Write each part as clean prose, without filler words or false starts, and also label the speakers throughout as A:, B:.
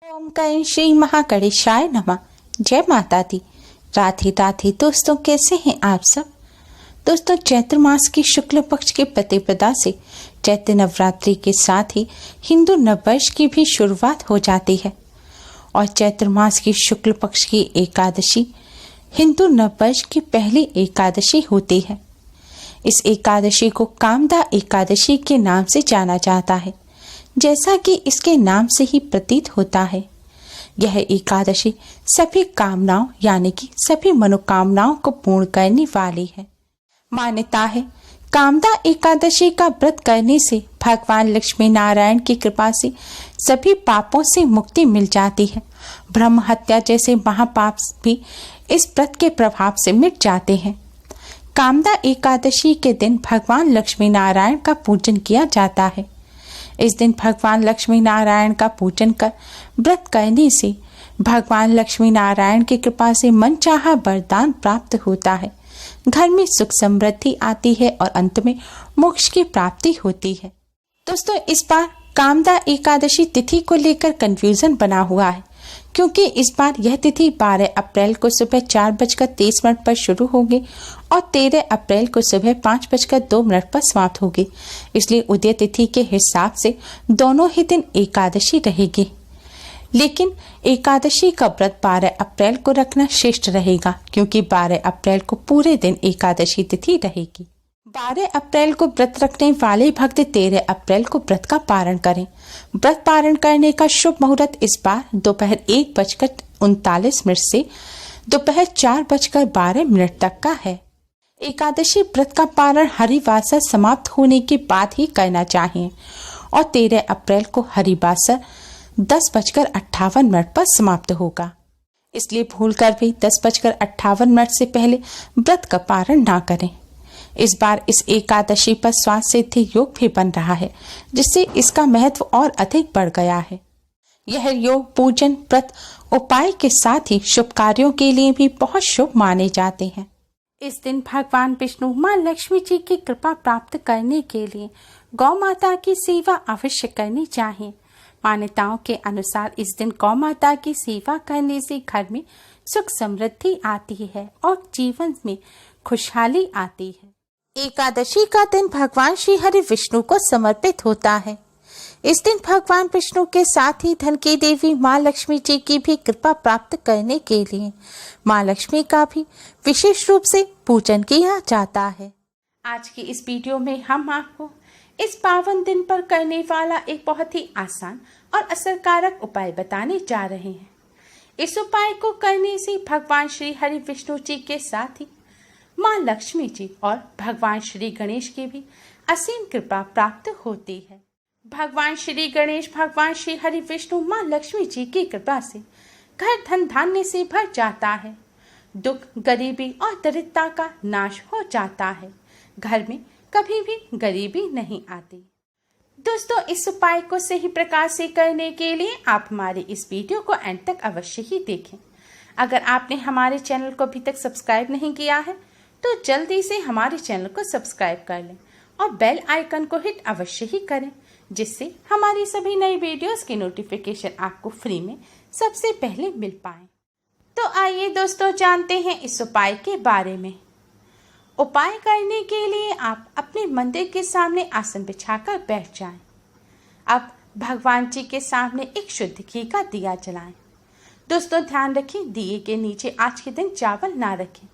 A: ओम कं श्री महागणेशाय नमः। जय माता दी। राधे राधे। दोस्तों, कैसे हैं आप सब। दोस्तों, चैत्र मास की शुक्ल पक्ष की प्रतिपदा से चैत्र नवरात्रि के साथ ही हिंदू नववर्ष की भी शुरुआत हो जाती है और चैत्र मास की शुक्ल पक्ष की एकादशी हिंदू नववर्ष की पहली एकादशी होती है। इस एकादशी को कामदा एकादशी के नाम से जाना जाता है, जैसा कि इसके नाम से ही प्रतीत होता है। यह एकादशी सभी कामनाओं यानी कि सभी मनोकामनाओं को पूर्ण करने वाली है। मान्यता है, कामदा एकादशी का व्रत करने से भगवान लक्ष्मी नारायण की कृपा से सभी पापों से मुक्ति मिल जाती है। ब्रह्म हत्या जैसे महापाप भी इस व्रत के प्रभाव से मिट जाते हैं। कामदा एकादशी के दिन भगवान लक्ष्मी नारायण का पूजन किया जाता है। इस दिन भगवान लक्ष्मी नारायण का पूजन कर व्रत करने से भगवान लक्ष्मी नारायण की कृपा से मनचाहा वरदान प्राप्त होता है। घर में सुख समृद्धि आती है और अंत में मोक्ष की प्राप्ति होती है। दोस्तों, इस बार कामदा एकादशी तिथि को लेकर कंफ्यूजन बना हुआ है, क्योंकि इस बार यह तिथि 12 अप्रैल को सुबह 4:23 पर शुरू होगी और 13 अप्रैल को सुबह 5:02 पर समाप्त होगी। इसलिए उदय तिथि के हिसाब से दोनों ही दिन एकादशी रहेगी, लेकिन एकादशी का व्रत 12 अप्रैल को रखना श्रेष्ठ रहेगा, क्योंकि 12 अप्रैल को पूरे दिन एकादशी तिथि रहेगी। 12 अप्रैल को व्रत रखने वाले भक्त 13 अप्रैल को व्रत का पारण करें। व्रत पारण करने का शुभ मुहूर्त इस बार दोपहर 1:39 से दोपहर 4:12 तक का है। एकादशी व्रत का पारण हरिवासर समाप्त होने के बाद ही करना चाहिए और 13 अप्रैल को हरिवासर 10:58 पर समाप्त होगा। इसलिए भूलकर भी 10:58 से पहले व्रत का पारण ना करें। इस बार इस एकादशी पर स्वास्थ्य सिद्धि योग भी बन रहा है, जिससे इसका महत्व और अधिक बढ़ गया है। यह योग पूजन, व्रत, उपाय के साथ ही शुभ कार्यों के लिए भी बहुत शुभ माने जाते हैं। इस दिन भगवान विष्णु माँ लक्ष्मी जी की कृपा प्राप्त करने के लिए गौ माता की सेवा अवश्य करनी चाहिए। मान्यताओं के अनुसार इस दिन गौ माता की सेवा करने से घर में सुख समृद्धि आती है और जीवन में खुशहाली आती है। एकादशी का दिन भगवान श्री हरि विष्णु को समर्पित होता है। इस दिन भगवान विष्णु के साथ ही धन की देवी माँ लक्ष्मी जी की भी कृपा प्राप्त करने के लिए माँ लक्ष्मी का भी विशेष रूप से पूजन किया जाता है। आज की इस वीडियो में हम आपको इस पावन दिन पर करने वाला एक बहुत ही आसान और असरकारक उपाय बताने जा रहे हैं। इस उपाय को करने से भगवान श्री हरि विष्णु जी के साथ ही माँ लक्ष्मी जी और भगवान श्री गणेश की भी असीम कृपा प्राप्त होती है। भगवान श्री गणेश, भगवान श्री हरि विष्णु, माँ लक्ष्मी जी की कृपा से घर धन धान्य से भर जाता है। दुख, गरीबी और दरिद्रता का नाश हो जाता है। घर में कभी भी गरीबी नहीं आती। दोस्तों, इस उपाय को सही प्रकार से करने के लिए आप हमारे इस वीडियो को एंड तक अवश्य ही देखें। अगर आपने हमारे चैनल को अभी तक सब्सक्राइब नहीं किया है तो जल्दी से हमारे चैनल को सब्सक्राइब कर लें और बेल आइकन को हिट अवश्य ही करें, जिससे हमारी सभी नई वीडियोस की नोटिफिकेशन आपको फ्री में सबसे पहले मिल पाए। तो आइए दोस्तों, जानते हैं इस उपाय के बारे में। उपाय करने के लिए आप अपने मंदिर के सामने आसन बिछाकर बैठ जाएं। अब भगवान जी के सामने एक शुद्ध घी का दिया जलाएं। दोस्तों, ध्यान रखें, दिए के नीचे आज के दिन चावल ना रखें,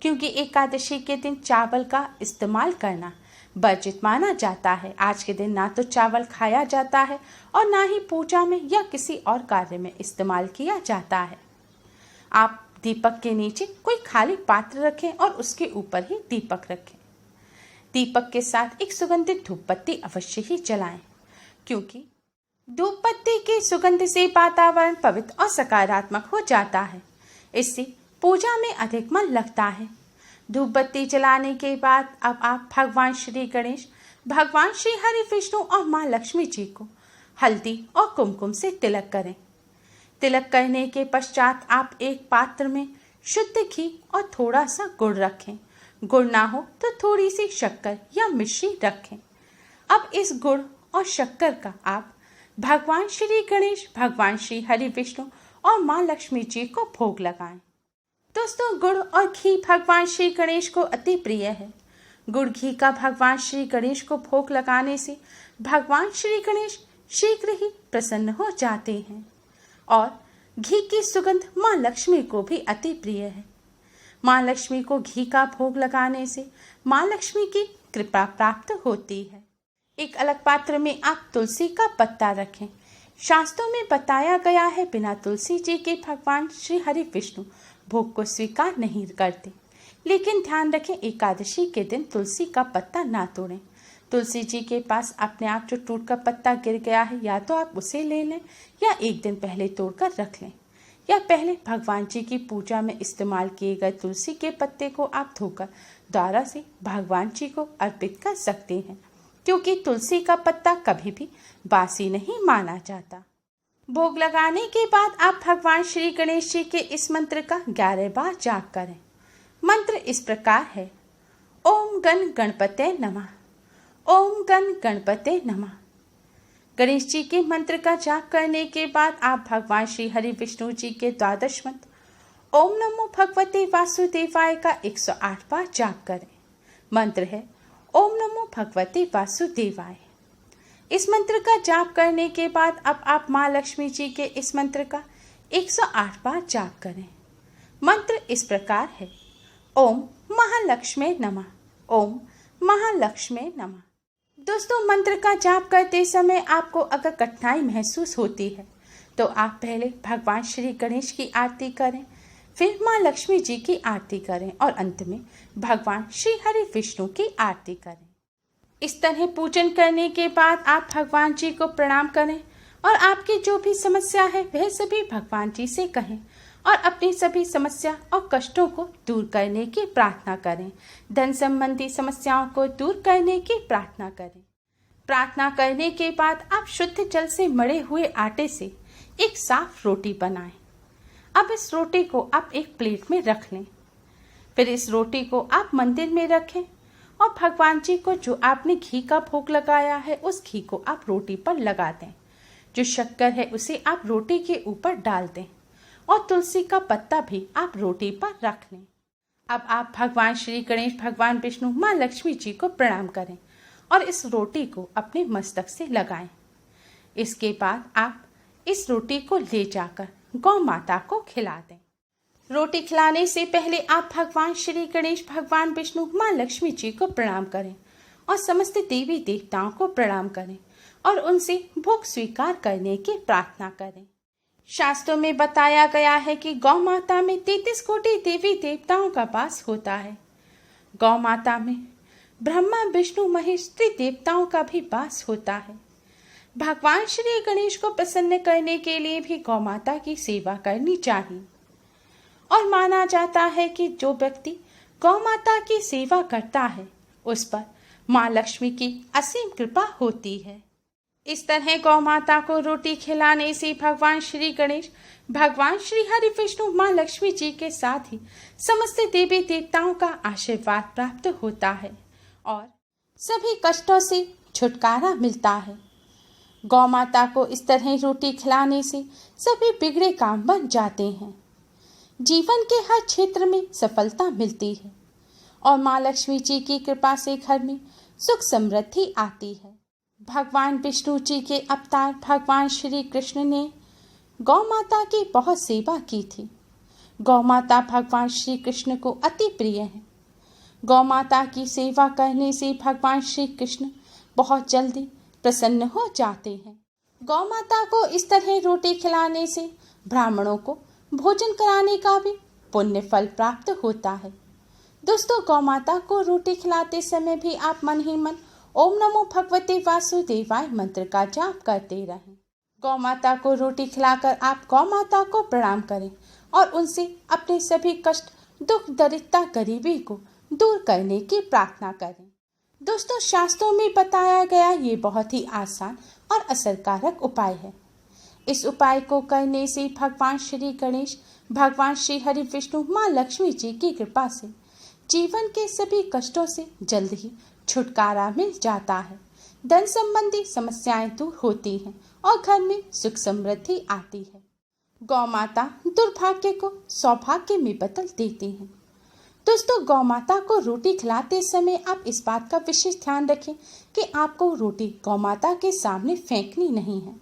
A: क्योंकि एकादशी के दिन चावल का इस्तेमाल करना वर्जित माना जाता है। आज के दिन ना तो चावल खाया जाता है और ना ही पूजा में या किसी और कार्य में इस्तेमाल किया जाता है। आप दीपक के नीचे कोई खाली पात्र रखें और उसके ऊपर ही दीपक रखें। दीपक के साथ एक सुगंधित धूप बत्ती अवश्य ही जलाएं, क्योंकि धूप बत्ती की सुगंध से वातावरण पवित्र और सकारात्मक हो जाता है। इससे पूजा में अधिक मन लगता है। धूप बत्ती जलाने के बाद अब आप भगवान श्री गणेश, भगवान श्री हरि विष्णु और माँ लक्ष्मी जी को हल्दी और कुमकुम से तिलक करें। तिलक करने के पश्चात आप एक पात्र में शुद्ध घी और थोड़ा सा गुड़ रखें। गुड़ ना हो तो थोड़ी सी शक्कर या मिश्री रखें। अब इस गुड़ और शक्कर का आप भगवान श्री गणेश, भगवान श्री हरि विष्णु और माँ लक्ष्मी जी को भोग लगाएं। दोस्तों, गुड़ और घी भगवान श्री गणेश को अति प्रिय है। गुड़ घी का भगवान श्री गणेश को भोग लगाने से भगवान श्री गणेश शीघ्र ही प्रसन्न हो जाते हैं और घी की सुगंध माँ लक्ष्मी को भी अति प्रिय है। माँ लक्ष्मी को घी का भोग लगाने से माँ लक्ष्मी की कृपा प्राप्त होती है। एक अलग पात्र में आप तुलसी का पत्ता रखें। शास्त्रों में बताया गया है, बिना तुलसी जी के भगवान श्री हरि विष्णु भोग को स्वीकार नहीं करते। लेकिन ध्यान रखें, एकादशी के दिन तुलसी का पत्ता ना तोड़ें। तुलसी जी के पास अपने आप जो टूट का पत्ता गिर गया है, या तो आप उसे ले लें या एक दिन पहले तोड़कर रख लें, या पहले भगवान जी की पूजा में इस्तेमाल किए गए तुलसी के पत्ते को आप धोकर द्वारा से भगवान जी को अर्पित कर सकते हैं, क्योंकि तुलसी का पत्ता कभी भी बासी नहीं माना जाता। भोग लगाने के बाद आप भगवान श्री गणेश जी के इस मंत्र का 11 बार जाप करें। मंत्र इस प्रकार है: ओम गण गणपते नमः, ओम गण गणपते नमः। गणेश जी के मंत्र का जाप करने के बाद आप भगवान श्री हरि विष्णु जी के 12 मंत्र ओम नमो भगवते वासुदेवाय का 108 बार जाप करें। मंत्र है ओम नमो भगवते वासुदेवाय। इस मंत्र का जाप करने के बाद अब आप माँ लक्ष्मी जी के इस मंत्र का 108 बार जाप करें। मंत्र इस प्रकार है: ओम महालक्ष्मी नमः, ओम महालक्ष्मी नमः। दोस्तों, मंत्र का जाप करते समय आपको अगर कठिनाई महसूस होती है तो आप पहले भगवान श्री गणेश की आरती करें, फिर माँ लक्ष्मी जी की आरती करें और अंत में भगवान श्री हरि विष्णु की आरती करें। इस तरह पूजन करने के बाद आप भगवान जी को प्रणाम करें और आपकी जो भी समस्या है वह सभी भगवान जी से कहें और अपनी सभी समस्या और कष्टों को दूर करने की प्रार्थना करें। धन संबंधी समस्याओं को दूर करने की प्रार्थना करें। प्रार्थना करने के बाद आप शुद्ध जल से मढ़े हुए आटे से एक साफ रोटी बनाएं। अब इस रोटी को आप एक प्लेट में रख लें। फिर इस रोटी को आप मंदिर में रखें और भगवान जी को जो आपने घी का भोग लगाया है उस घी को आप रोटी पर लगा दें। जो शक्कर है उसे आप रोटी के ऊपर डाल दें और तुलसी का पत्ता भी आप रोटी पर रख लें। अब आप भगवान श्री गणेश, भगवान विष्णु, माँ लक्ष्मी जी को प्रणाम करें और इस रोटी को अपने मस्तक से लगाएं। इसके बाद आप इस रोटी को ले जाकर गौ माता को खिला दें। रोटी खिलाने से पहले आप भगवान श्री गणेश, भगवान विष्णु, माँ लक्ष्मी जी को प्रणाम करें और समस्त देवी देवताओं को प्रणाम करें और उनसे भोग स्वीकार करने की प्रार्थना करें। शास्त्रों में बताया गया है कि गौ माता में 33 कोटि देवी देवताओं का वास होता है। गौ माता में ब्रह्मा, विष्णु, महेश देवताओं का भी वास होता है। भगवान श्री गणेश को प्रसन्न करने के लिए भी गौ माता की सेवा करनी चाहिए और माना जाता है कि जो व्यक्ति गौ माता की सेवा करता है उस पर माँ लक्ष्मी की असीम कृपा होती है। इस तरह गौ माता को रोटी खिलाने से भगवान श्री गणेश, भगवान श्री हरि विष्णु, माँ लक्ष्मी जी के साथ ही समस्त देवी देवताओं का आशीर्वाद प्राप्त होता है और सभी कष्टों से छुटकारा मिलता है। गौ माता को इस तरह रोटी खिलाने से सभी बिगड़े काम बन जाते हैं। जीवन के हर क्षेत्र में सफलता मिलती है और माँ लक्ष्मी जी की कृपा से घर में सुख समृद्धि आती है। भगवान विष्णु जी के अवतार भगवान श्री कृष्ण ने गौ माता की बहुत सेवा की थी। गौ माता भगवान श्री कृष्ण को अति प्रिय है। गौ माता की सेवा करने से भगवान श्री कृष्ण बहुत जल्दी प्रसन्न हो जाते हैं। गौ माता को इस तरह रोटी खिलाने से ब्राह्मणों को भोजन कराने का भी पुण्य फल प्राप्त होता है। दोस्तों, गौ माता को रोटी खिलाते समय भी आप मन ही मन ओम नमो भगवते वासुदेवाय मंत्र का जाप करते रहें। गौ माता को रोटी खिलाकर आप गौ माता को प्रणाम करें और उनसे अपने सभी कष्ट, दुख, दरिद्रता, गरीबी को दूर करने की प्रार्थना करें। दोस्तों, शास्त्रों में बताया गया ये बहुत ही आसान और असरकारक उपाय है। इस उपाय को करने से भगवान श्री गणेश, भगवान श्री हरि विष्णु, माँ लक्ष्मी जी की कृपा से जीवन के सभी कष्टों से जल्द ही छुटकारा मिल जाता है। धन संबंधी समस्याएं दूर होती हैं और घर में सुख समृद्धि आती है। गौ माता दुर्भाग्य को सौभाग्य में बदल देती है। दोस्तों, गौ माता को रोटी खिलाते समय आप इस बात का विशेष ध्यान रखें कि आपको रोटी गौ माता के सामने फेंकनी नहीं है,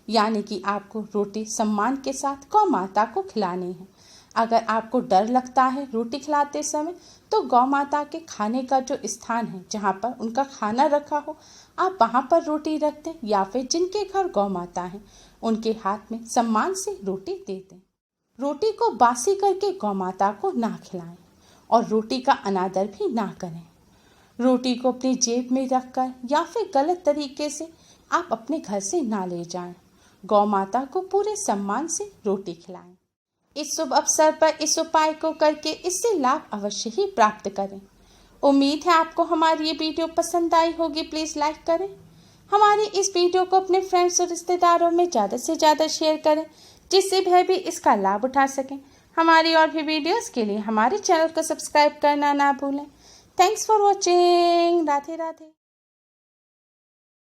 A: यानी कि आपको रोटी सम्मान के साथ गौ माता को खिलानी है। अगर आपको डर लगता है रोटी खिलाते समय, तो गौ माता के खाने का जो स्थान है जहाँ पर उनका खाना रखा हो, आप वहाँ पर रोटी रख दें, या फिर जिनके घर गौ माता है उनके हाथ में सम्मान से रोटी दे दें। रोटी को बासी करके गौ माता को ना खिलाएं और रोटी का अनादर भी ना करें। रोटी को अपनी जेब में रखकर या फिर गलत तरीके से आप अपने घर से ना ले जाएं। गौ माता को पूरे सम्मान से रोटी खिलाएं। इस शुभ अवसर पर इस उपाय को करके इससे लाभ अवश्य ही प्राप्त करें। उम्मीद है आपको हमारी ये वीडियो पसंद आई होगी। प्लीज़ लाइक करें। हमारी इस वीडियो को अपने फ्रेंड्स और रिश्तेदारों में ज़्यादा से ज़्यादा शेयर करें, जिससे वह भी इसका लाभ उठा सकें। हमारी और भी वीडियोस के लिए हमारे चैनल को सब्सक्राइब करना ना भूलें। Thanks for watching. Radhe Radhe.